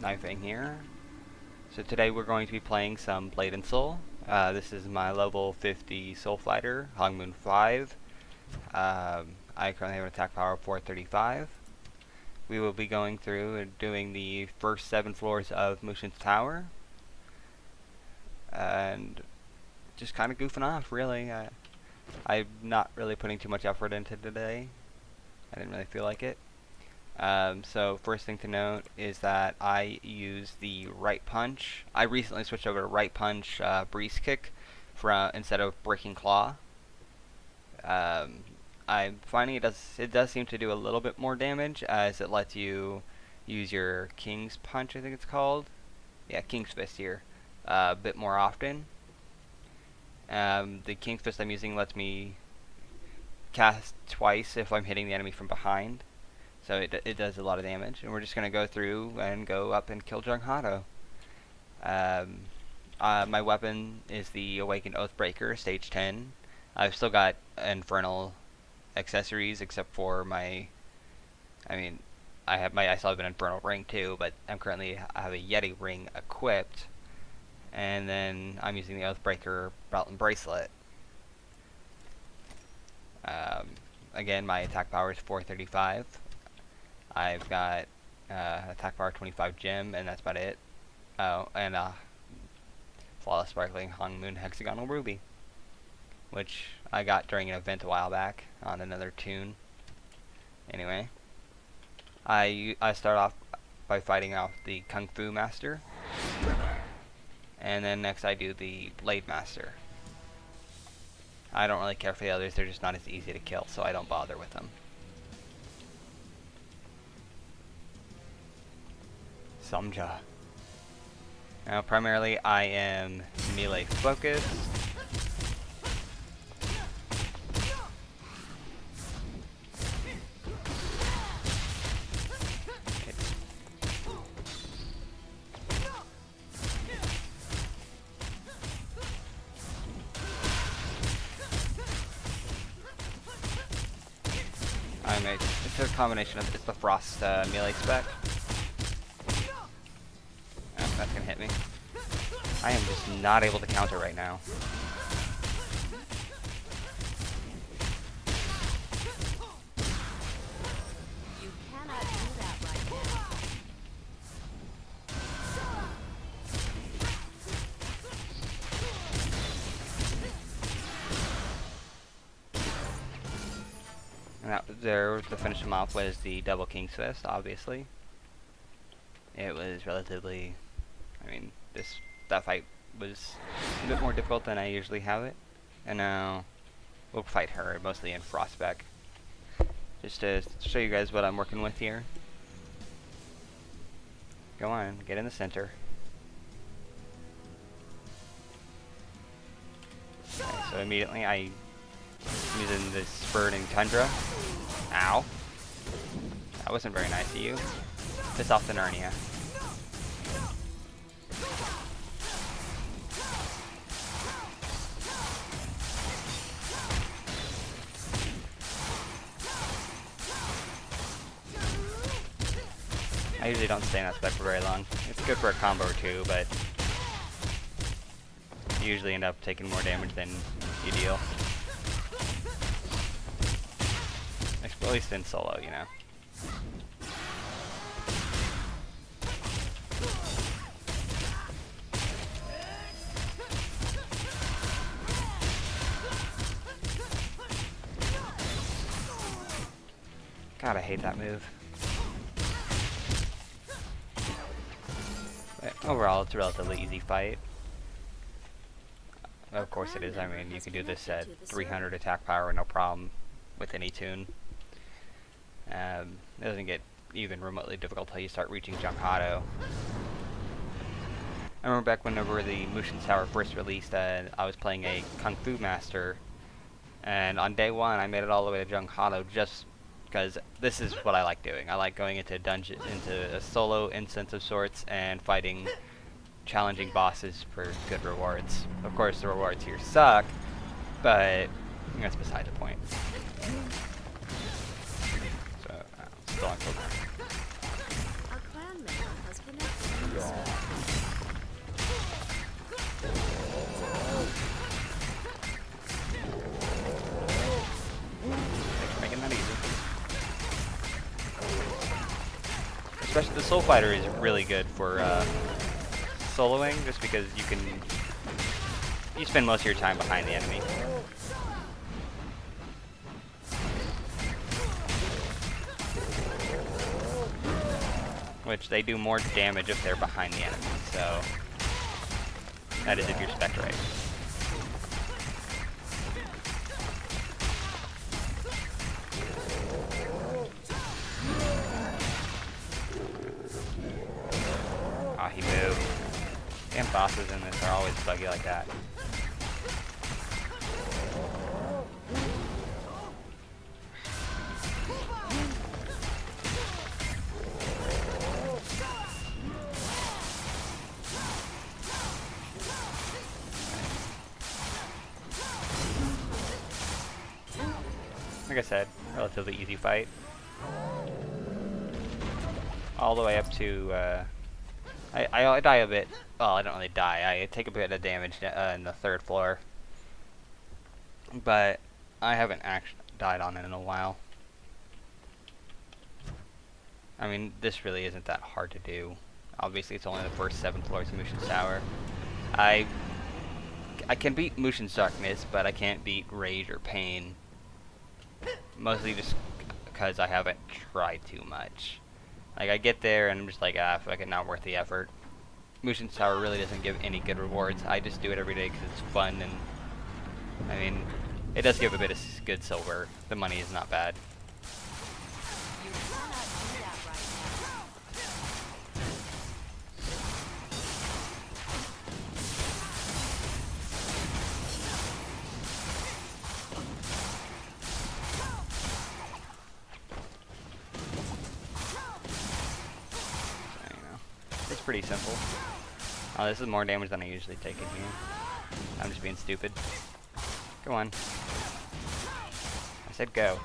knifing here. So today we're going to be playing some Blade and Soul. This is my level 50 Soul Fighter, Hongmoon 5. I currently have an attack power of 435. We will be going through and doing the first 7 floors of Mushin's tower. And just kind of goofing off, really. I'm not really putting too much effort into today. I didn't really feel like it. So first thing to note is that I use the right punch. I recently switched over to right punch breeze kick instead of breaking claw. I'm finding it does seem to do a little bit more damage as it lets you use your King's Punch, I think it's called. Yeah, King's Fist here a bit more often. The King's Fist I'm using lets me cast twice if I'm hitting the enemy from behind. So it does a lot of damage, and we're just going to go through and go up and kill Junghado. My weapon is the Awakened Oathbreaker, stage 10. I've still got infernal accessories except for I still have an infernal ring too, but I have a Yeti ring equipped, and then I'm using the Oathbreaker belt and bracelet. Again, my attack power is 435. I've got attack power 25 gem, and that's about it. Oh, and flawless sparkling Hongmoon hexagonal ruby, which I got during an event a while back on another tune. Anyway, I start off by fighting off the Kung Fu Master, and then next I do the Blade Master. I don't really care for the others, they're just not as easy to kill, so I don't bother with them. Samja. Now, primarily I am melee focused. Okay. It's a combination of, it's the Frost melee spec. That's gonna hit me. I am just not able to counter right now. You cannot do that right now. And there to finish him off was the double King's Fist, obviously. It was relatively, that fight was a bit more difficult than I usually have it. And now we'll fight her mostly in Frostback. Just to show you guys what I'm working with here. Go on, get in the center. Okay, so immediately I'm using this Spurting Tundra. Ow. That wasn't very nice of you. Piss off the Narnia. I usually don't stay in that spec for very long. It's good for a combo or two, but you usually end up taking more damage than you deal. At least in solo, you know. God, I hate that move. But overall, it's a relatively easy fight. Of course it is. I mean, you can do this at 300 attack power, no problem, with any tune. It doesn't get even remotely difficult until you start reaching Junghado. I remember back whenever the Mushin Tower first released, I was playing a Kung Fu Master, and on day 1 I made it all the way to Junghado just because this is what I like doing. I like going into a solo instance of sorts and fighting challenging bosses for good rewards. Of course, the rewards here suck, but that's beside the point. So, still on cooldown. Our clan member especially the Soul Fighter is really good for soloing, just because you spend most of your time behind the enemy. Which they do more damage if they're behind the enemy, so that is if you're spec right. Ah, he moved. Damn bosses in this are always buggy like that. Like I said, relatively easy fight. All the way up to, I die a bit. Well, I don't really die. I take a bit of damage in the third floor. But I haven't actually died on it in a while. I mean, this really isn't that hard to do. Obviously, it's only the first 7 floors of Mushin's Tower. I can beat Mushin's Darkness, but I can't beat Rage or Pain. Mostly just because I haven't tried too much. Like, I get there and I'm just like, ah, fuck it, not worth the effort. Mushin's Tower really doesn't give any good rewards. I just do it every day because it's fun, and I mean, it does give a bit of good silver. The money is not bad. You cannot do that right now. It's pretty simple. Oh, this is more damage than I usually take in here. I'm just being stupid. Go on. I said go.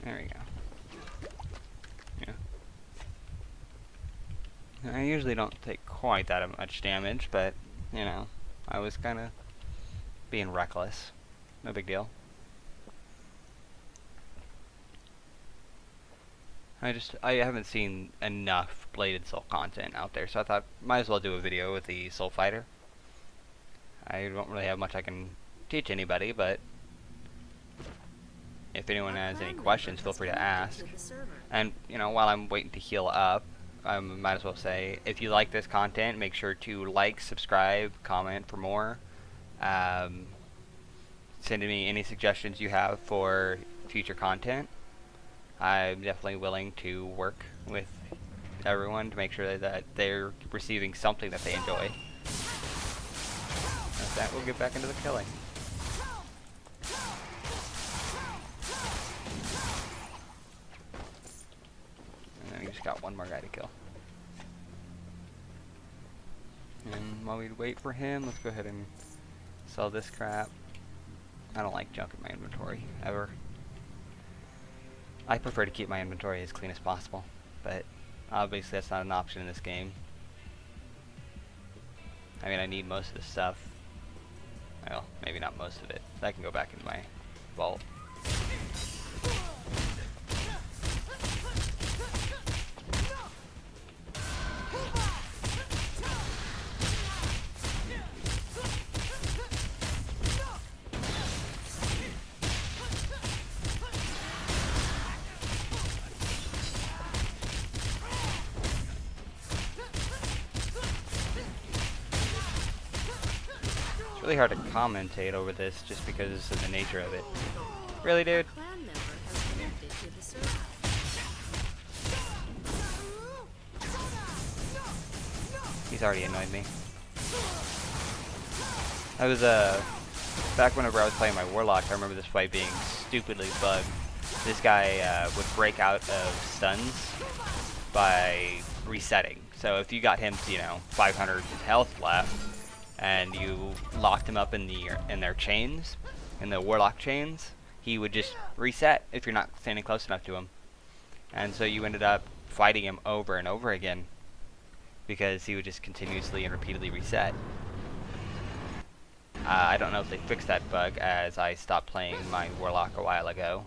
There we go. Yeah. I usually don't take quite that much damage, but, you know, I was kind of being reckless. No big deal. I haven't seen enough Bladed Soul content out there, so I thought might as well do a video with the Soul Fighter. I don't really have much I can teach anybody, but if anyone has any questions, feel free to ask. And, you know, while I'm waiting to heal up, I might as well say, if you like this content, make sure to like, subscribe, comment for more. Send me any suggestions you have for future content. I'm definitely willing to work with everyone to make sure that they're receiving something that they enjoy. With that, we'll get back into the killing. And then we just got one more guy to kill. And while we wait for him, let's go ahead and sell this crap. I don't like junk in my inventory, ever. I prefer to keep my inventory as clean as possible, but obviously that's not an option in this game. I mean, I need most of the stuff. Well, maybe not most of it. That can go back into my vault. It's really hard to commentate over this just because of the nature of it. Really, dude? He's already annoyed me. I was, back whenever I was playing my Warlock, I remember this fight being stupidly bugged. This guy, would break out of stuns by resetting. So if you got him to, 500 health left, and you locked him up in their chains, in the warlock chains, he would just reset if you're not standing close enough to him. And so you ended up fighting him over and over again because he would just continuously and repeatedly reset. I don't know if they fixed that bug, as I stopped playing my warlock a while ago.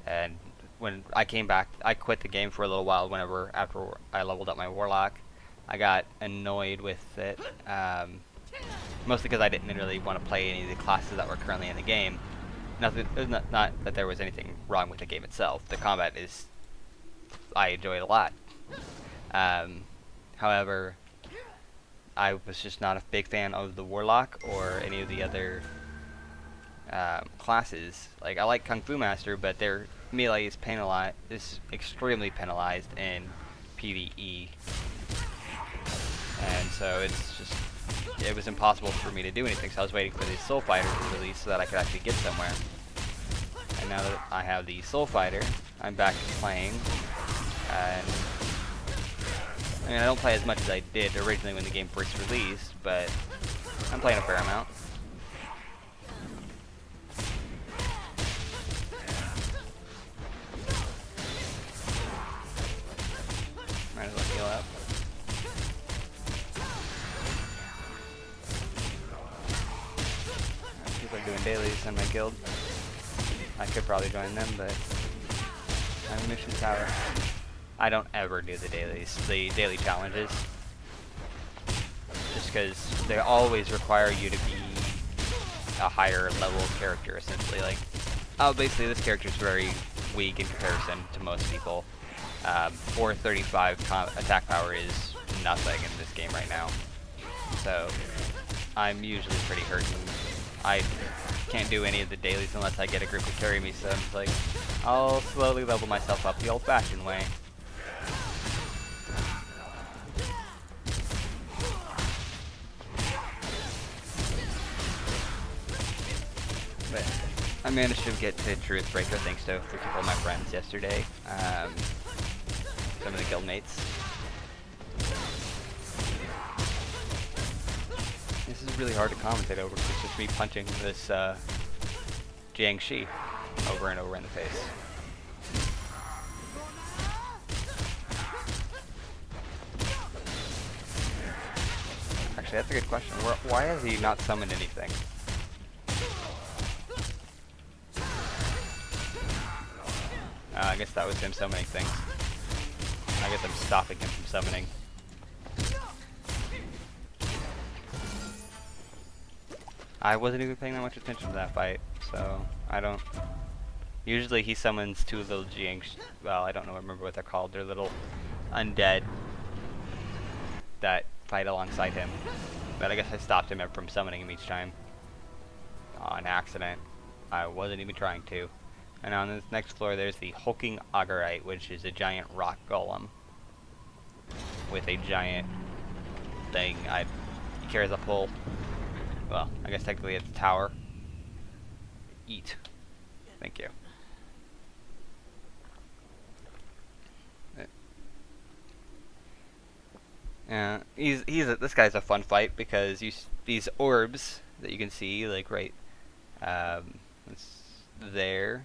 And when I came back, I quit the game for a little while after I leveled up my warlock. I got annoyed with it, mostly because I didn't really want to play any of the classes that were currently in the game. Not that there was anything wrong with the game itself. The combat I enjoy it a lot. However, I was just not a big fan of the warlock or any of the other classes. Like, I like Kung Fu Master, but their melee is extremely penalized in PvE, and so it was impossible for me to do anything. So I was waiting for the Soul Fighter to release so that I could actually get somewhere. And now that I have the Soul Fighter, I'm back to playing. And I mean, I don't play as much as I did originally when the game first released, but I'm playing a fair amount. Might as well heal up. People are doing dailies in my guild. I could probably join them, but I'm Mission Tower. I don't ever do the daily challenges, just because they always require you to be a higher level character, essentially. Like, oh, basically this character is very weak in comparison to most people. 435 attack power is nothing in this game right now, so I'm usually pretty hurting. I can't do any of the dailies unless I get a group to carry me, so I'm just like, I'll slowly level myself up the old-fashioned way. But I managed to get to Truth Breaker thanks to a couple of my friends yesterday. Some of the guildmates. This is really hard to commentate over because it's just me punching this Jiangshi over and over in the face. Actually, that's a good question. Why has he not summoned anything? I guess that was him summoning things. I guess I'm stopping him from summoning. I wasn't even paying that much attention to that fight, so I don't... Usually he summons two little Jiangshi... Well, I don't remember what they're called. They're little undead that fight alongside him. But I guess I stopped him from summoning him each time. On accident. I wasn't even trying to. And on this next floor there's the Hulking Augerite, which is a giant rock golem. With a giant thing. He carries a pole. Well, I guess technically it's a tower. Eat. Thank you. This guy's a fun fight because these orbs that you can see, like right, it's there,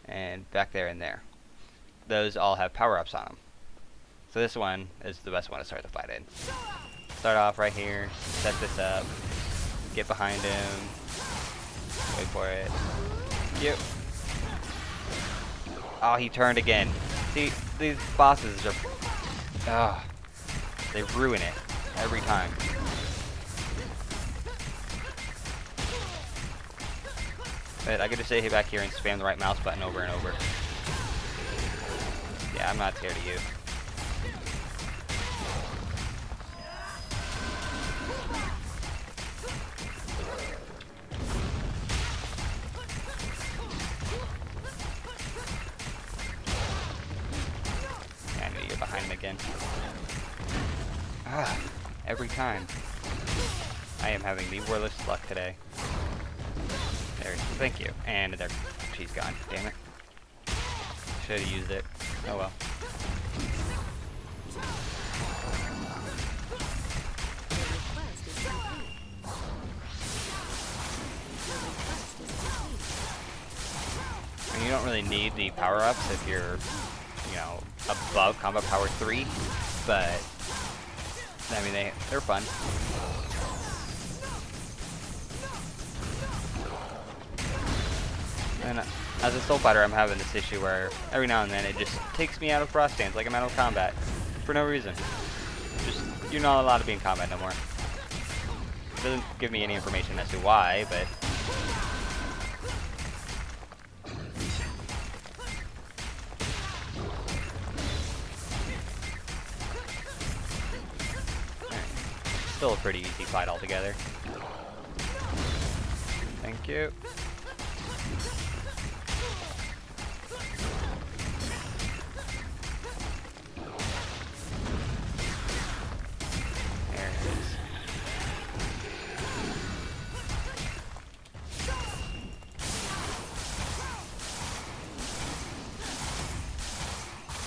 and back there and there. Those all have power-ups on them. So this one is the best one to start the fight in. Start off right here, set this up, get behind him, wait for it. Yep. Oh, he turned again. See, these bosses are, they ruin it every time. But I could just stay back here and spam the right mouse button over and over. Yeah, I'm not scared of you. Behind him again. Every time. I am having the worst luck today. There, thank you. And there, she's gone. Damn it. Should have used it. Oh well. don't really need the power-ups if you're, you know, above combat power 3, but I mean they're fun. And as a soul fighter, I'm having this issue where every now and then it just takes me out of frost stance, like I'm out of combat for no reason. Just you're not allowed to be in combat no more. It doesn't give me any information as to why, but. Still a pretty easy fight altogether. Thank you. There it is.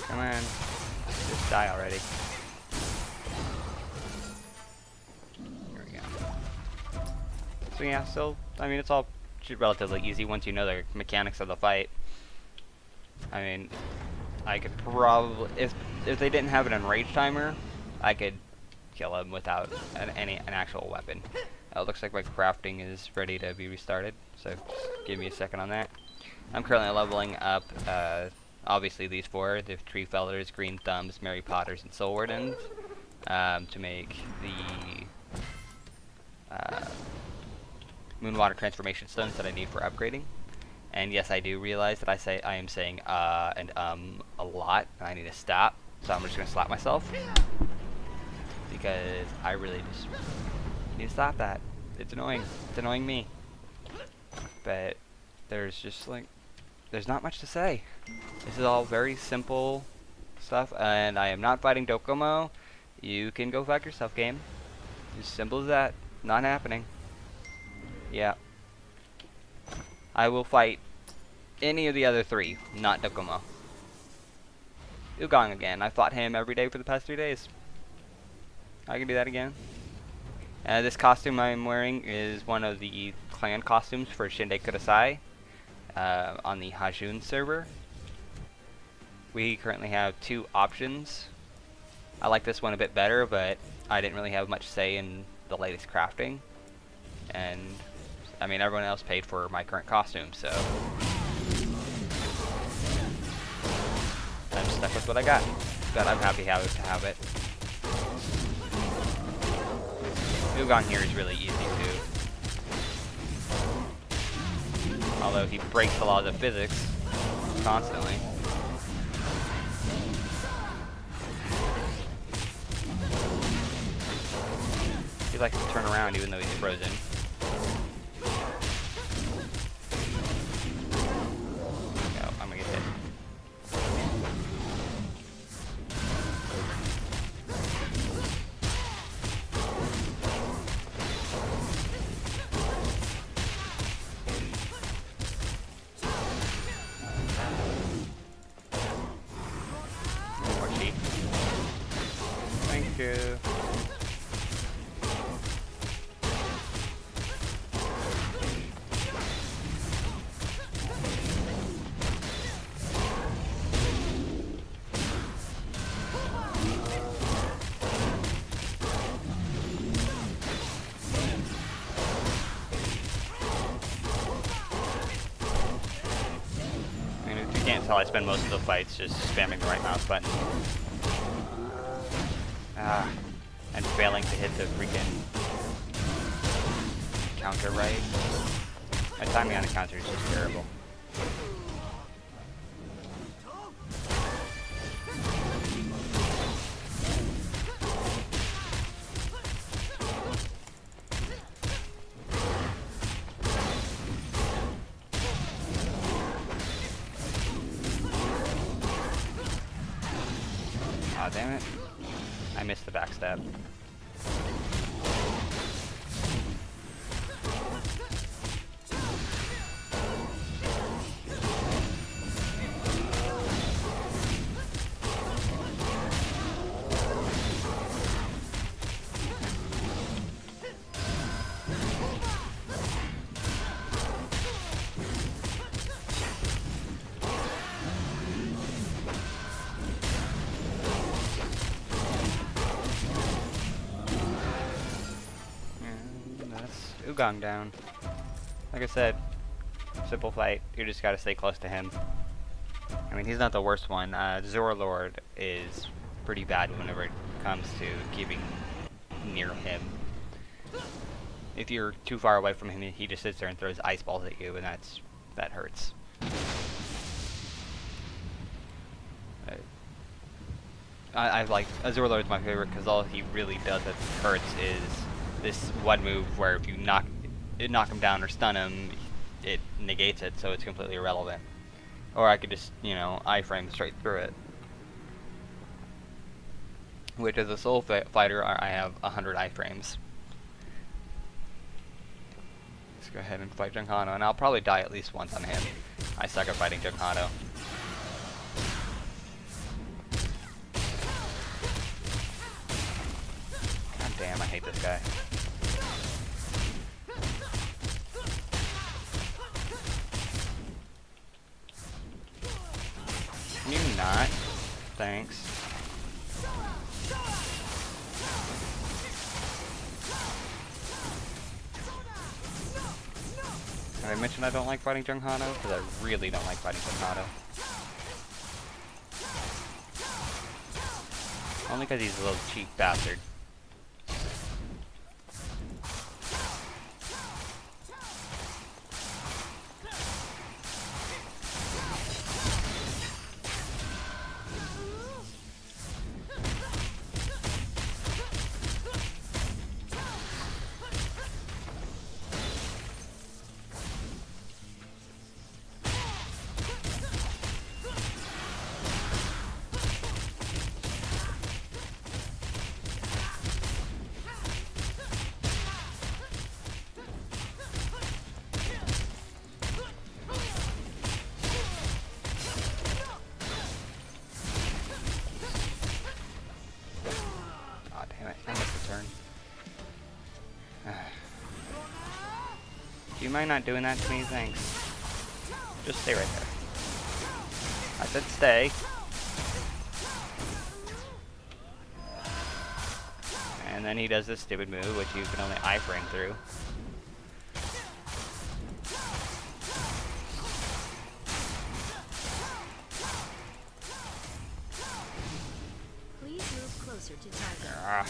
Come on. Just die already. So yeah, still, I mean, it's all relatively easy once you know the mechanics of the fight. I mean, I could probably, if they didn't have an enrage timer, I could kill him without an actual weapon. It looks like my crafting is ready to be restarted, so just give me a second on that. I'm currently leveling up, obviously these four, the Tree Fellers, Green Thumbs, Mary Potters, and Soul Wardens, to make the Moonwater transformation stones that I need for upgrading. And yes, I do realize that I am saying and a lot, and I need to stop. So I'm just gonna slap myself because I really just need to stop that. It's annoying. It's annoying me. But there's just like there's not much to say. This is all very simple stuff, and I am not fighting Dokomo. You can go fuck yourself, game. As simple as that. Not happening. Yeah. I will fight any of the other three, not Dokomo. Ugong again. I fought him every day for the past 3 days. I can do that again. This costume I'm wearing is one of the clan costumes for Shinde Kudasai on the Hajun server. We currently have 2 options. I like this one a bit better, but I didn't really have much say in the latest crafting. And I mean, everyone else paid for my current costume, so I'm stuck with what I got. But I'm happy to have it. Ugong here is really easy too. Although he breaks the laws of physics constantly. He likes to turn around even though he's frozen. No, I'm gonna get hit. More cheat. Thank you. Can't tell I spend most of the fights just spamming the right mouse button. And failing to hit the freaking counter right. My timing on the counter is just terrible. Aw, damn it. I missed the backstab. that's Ugong down. Like I said, simple fight. You just gotta stay close to him. I mean, he's not the worst one. Zorlord is pretty bad whenever it comes to keeping near him. If you're too far away from him, he just sits there and throws ice balls at you, and that hurts. I like Azurlord is my favorite because all he really does that hurts is this one move where if you knock him down or stun him, it negates it, so it's completely irrelevant. Or I could just, you know, iframe straight through it. Which, as a soul fighter, I have 100 iframes. Let's go ahead and fight Junghano, and I'll probably die at least once on him. I suck at fighting Junghano. God damn, I hate this guy. Can you not? Thanks. Have I mentioned I don't like fighting Junghano? Because I really don't like fighting Junghano. Only because he's a little cheap bastard. Do you mind not doing that to me? Thanks. Just stay right there. I said stay. And then he does this stupid move, which you can only iframe through. Please move closer to target. Ah.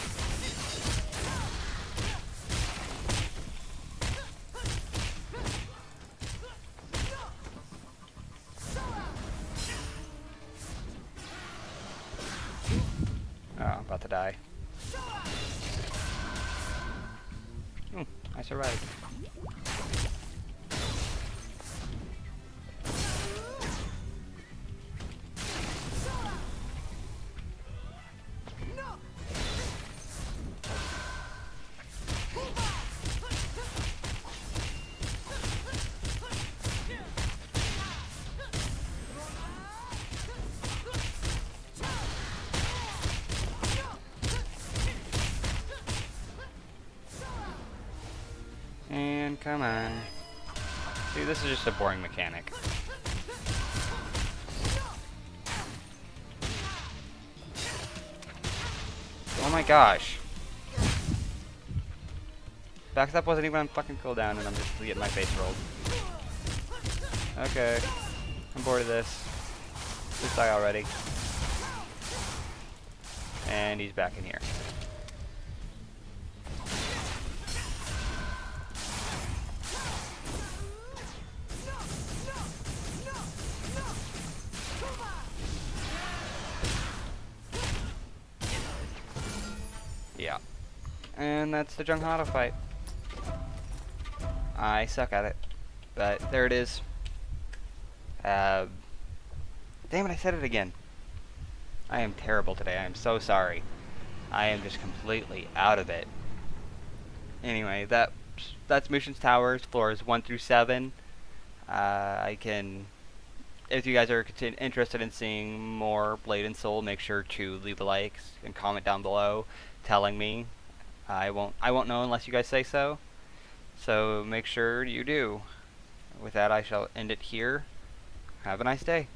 Oh, I'm about to die. I survived. And come on. See, this is just a boring mechanic. Oh my gosh. Backstep wasn't even on fucking cooldown and I'm just getting my face rolled. Okay. I'm bored of this. Just die already. And he's back in here. Yeah. And that's the Junghano fight. I suck at it. But there it is. Damn it, I said it again. I am terrible today. I am so sorry. I am just completely out of it. Anyway, that's Mushin's Towers, floors 1 through 7. If you guys are interested in seeing more Blade and Soul, make sure to leave a like and comment down below telling me. I won't know unless you guys say so. So make sure you do. With that, I shall end it here. Have a nice day.